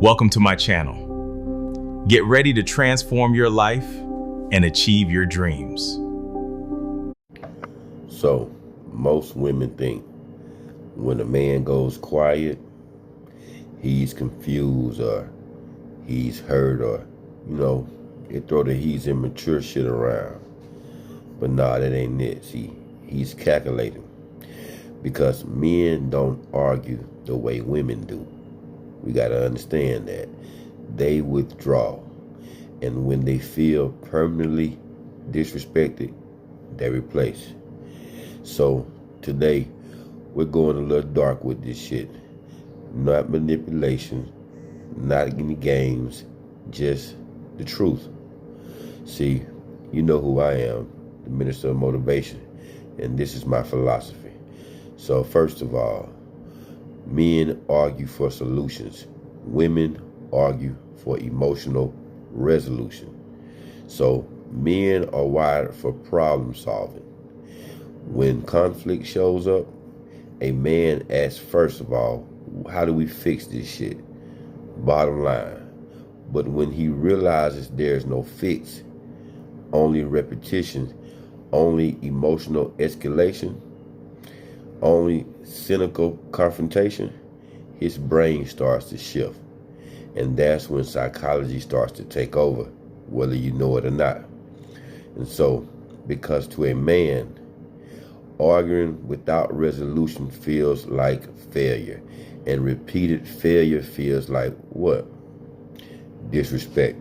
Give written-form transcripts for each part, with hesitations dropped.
Welcome to my channel. Get ready to transform your life and achieve your dreams. So, most women think when a man goes quiet, he's confused or he's hurt or, they throw the he's immature shit around. But nah, that ain't it. See, he's calculating. Because men don't argue the way women do. We got to understand that. They withdraw. And when they feel permanently disrespected, they replace. So today, we're going a little dark with this shit. Not manipulation, not any games, just the truth. See, you know who I am, the Minister of Motivation, and this is my philosophy. So first of all, men argue for solutions. Women argue for emotional resolution. So men are wired for problem solving. When conflict shows up, a man asks first of all, how do we fix this shit? Bottom line. But when he realizes there's no fix, only repetition, only emotional escalation, only cynical confrontation, his brain starts to shift. And that's when psychology starts to take over, whether you know it or not. And so, because to a man, arguing without resolution feels like failure. And repeated failure feels like what? Disrespect.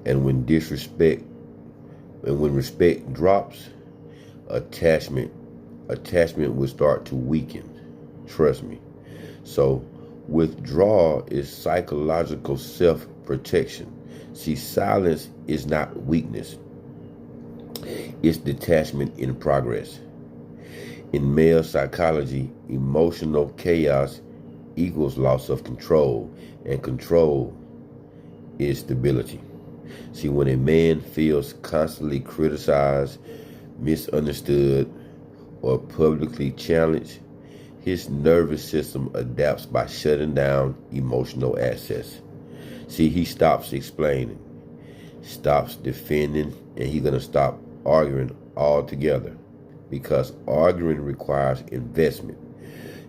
And when respect drops, attachment will start to weaken. Trust me. So withdrawal is psychological self-protection. See, silence is not weakness. It's detachment in progress. In male psychology, emotional chaos equals loss of control, and control is stability. See, when a man feels constantly criticized, misunderstood, or publicly challenged, his nervous system adapts by shutting down emotional access. See, he stops explaining, stops defending, and he's going to stop arguing altogether, because arguing requires investment.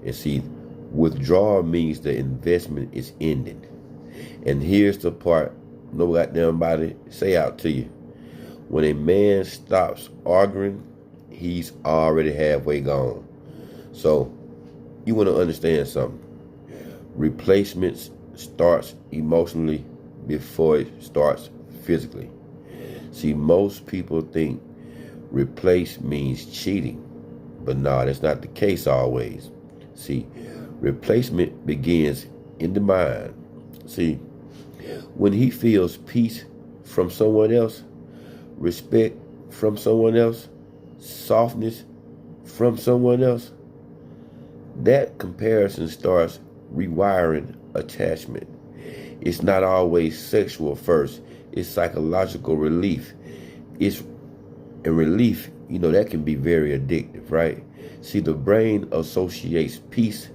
And see, withdrawal means the investment is ending. And here's the part no goddamn body say out to you. When a man stops arguing, he's already halfway gone. So you want to understand something. Replacement starts emotionally before it starts physically. See, most people think replace means cheating, but no, that's not the case always. See, replacement begins in the mind. See, when he feels peace from someone else, respect from someone else, softness from someone else, that comparison starts rewiring attachment. It's not always sexual first. It's psychological relief. And relief, that can be very addictive, right? See, the brain associates peace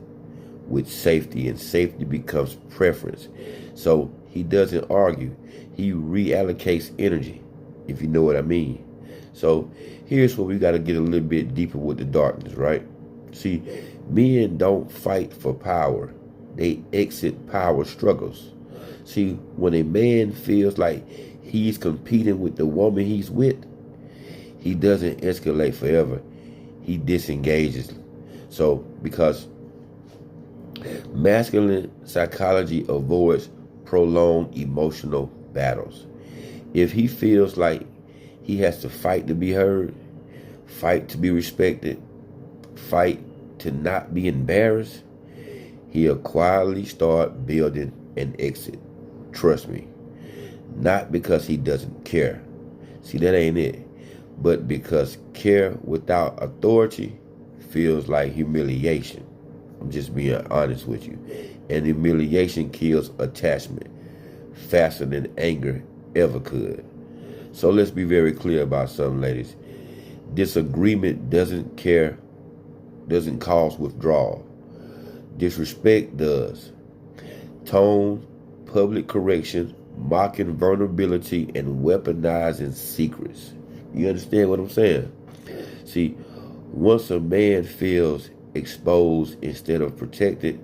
with safety, and safety becomes preference. So he doesn't argue. He reallocates energy, if you know what I mean. So here's where we got to get a little bit deeper with the darkness, right? See, men don't fight for power. They exit power struggles. See, when a man feels like he's competing with the woman he's with, he doesn't escalate forever. He disengages. So, because masculine psychology avoids prolonged emotional battles. If he feels like he has to fight to be heard, fight to be respected, fight to not be embarrassed, he'll quietly start building an exit. Trust me. Not because he doesn't care. See, that ain't it. But because care without authority feels like humiliation. I'm just being honest with you. And humiliation kills attachment faster than anger ever could. So let's be very clear about something, ladies. Disagreement doesn't cause withdrawal. Disrespect does. Tone public correction, mocking vulnerability, and weaponizing secrets. You understand what I'm saying? See, once a man feels exposed instead of protected,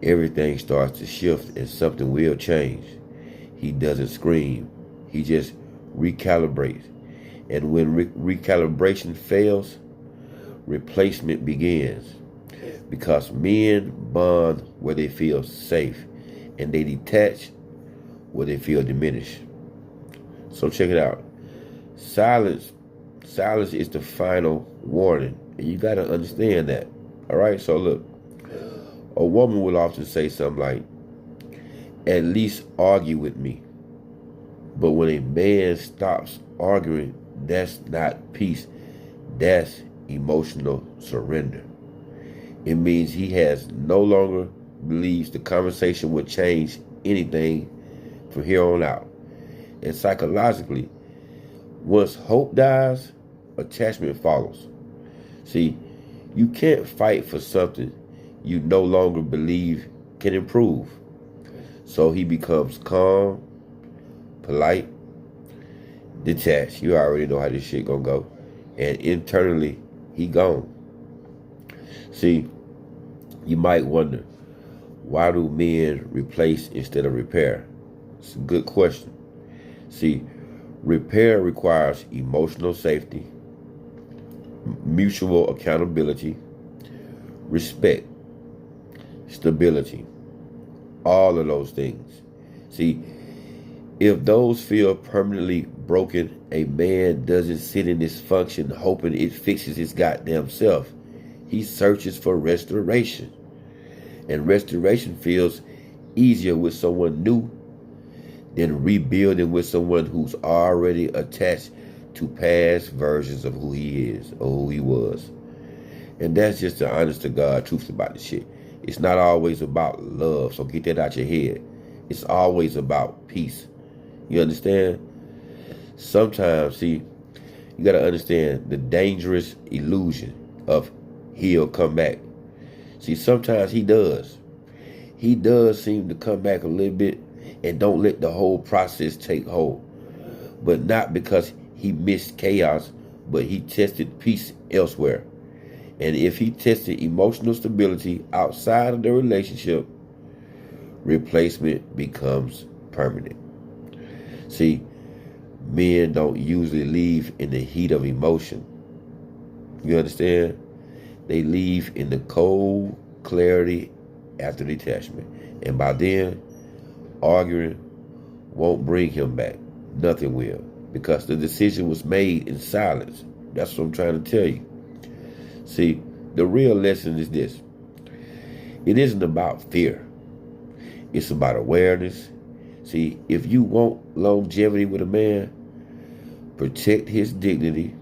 everything starts to shift and something will change. He doesn't scream. He just recalibrates. And when recalibration fails, replacement begins. Because men bond where they feel safe and they detach where they feel diminished. So check it out. Silence is the final warning. And you got to understand that. All right? So look, a woman will often say something like, at least argue with me. But when a man stops arguing, that's not peace. That's emotional surrender. It means he has no longer believes the conversation will change anything from here on out. And psychologically, once hope dies, attachment follows. See, you can't fight for something you no longer believe can improve. So he becomes calm, polite, detached. You already know how this shit gonna go. And internally, he gone. See, you might wonder, why do men replace instead of repair? It's a good question. See, repair requires emotional safety, mutual accountability, respect, stability, all of those things. See, if those feel permanently broken, a man doesn't sit in dysfunction hoping it fixes his goddamn self. He searches for restoration. And restoration feels easier with someone new than rebuilding with someone who's already attached to past versions of who he is or who he was. And that's just the honest to God truth about the shit. It's not always about love, so get that out your head. It's always about peace. You understand? Sometimes, see, you got to understand the dangerous illusion of he'll come back. See, sometimes he does. He does seem to come back a little bit and don't let the whole process take hold. But not because he missed chaos, but he tested peace elsewhere. And if he tested emotional stability outside of the relationship, replacement becomes permanent. See, men don't usually leave in the heat of emotion. You understand? They leave in the cold clarity after detachment. And by then, arguing won't bring him back. Nothing will. Because the decision was made in silence. That's what I'm trying to tell you. See, the real lesson is this. It isn't about fear. It's about awareness. See, if you want longevity with a man, protect his dignity,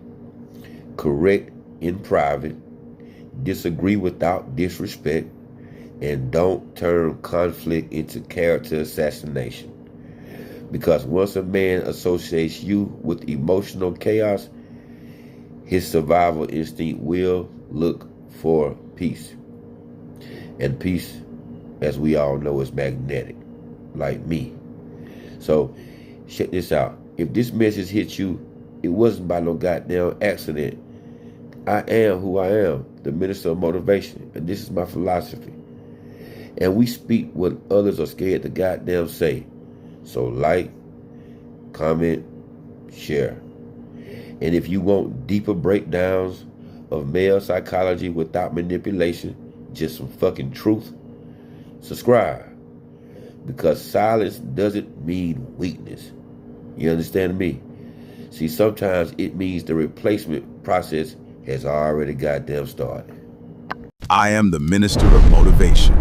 correct in private, disagree without disrespect, and don't turn conflict into character assassination. Because once a man associates you with emotional chaos, his survival instinct will look for peace. And peace, as we all know, is magnetic, like me. So, check this out. If this message hits you, it wasn't by no goddamn accident. I am who I am, the minister of motivation, and this is my philosophy. And we speak what others are scared to goddamn say. So like, comment, share. And if you want deeper breakdowns of male psychology without manipulation, just some fucking truth, subscribe. Because silence doesn't mean weakness. You understand me? See, sometimes it means the replacement process has already goddamn started. I am the minister of motivation.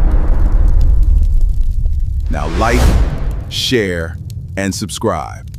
Now like, share, and subscribe.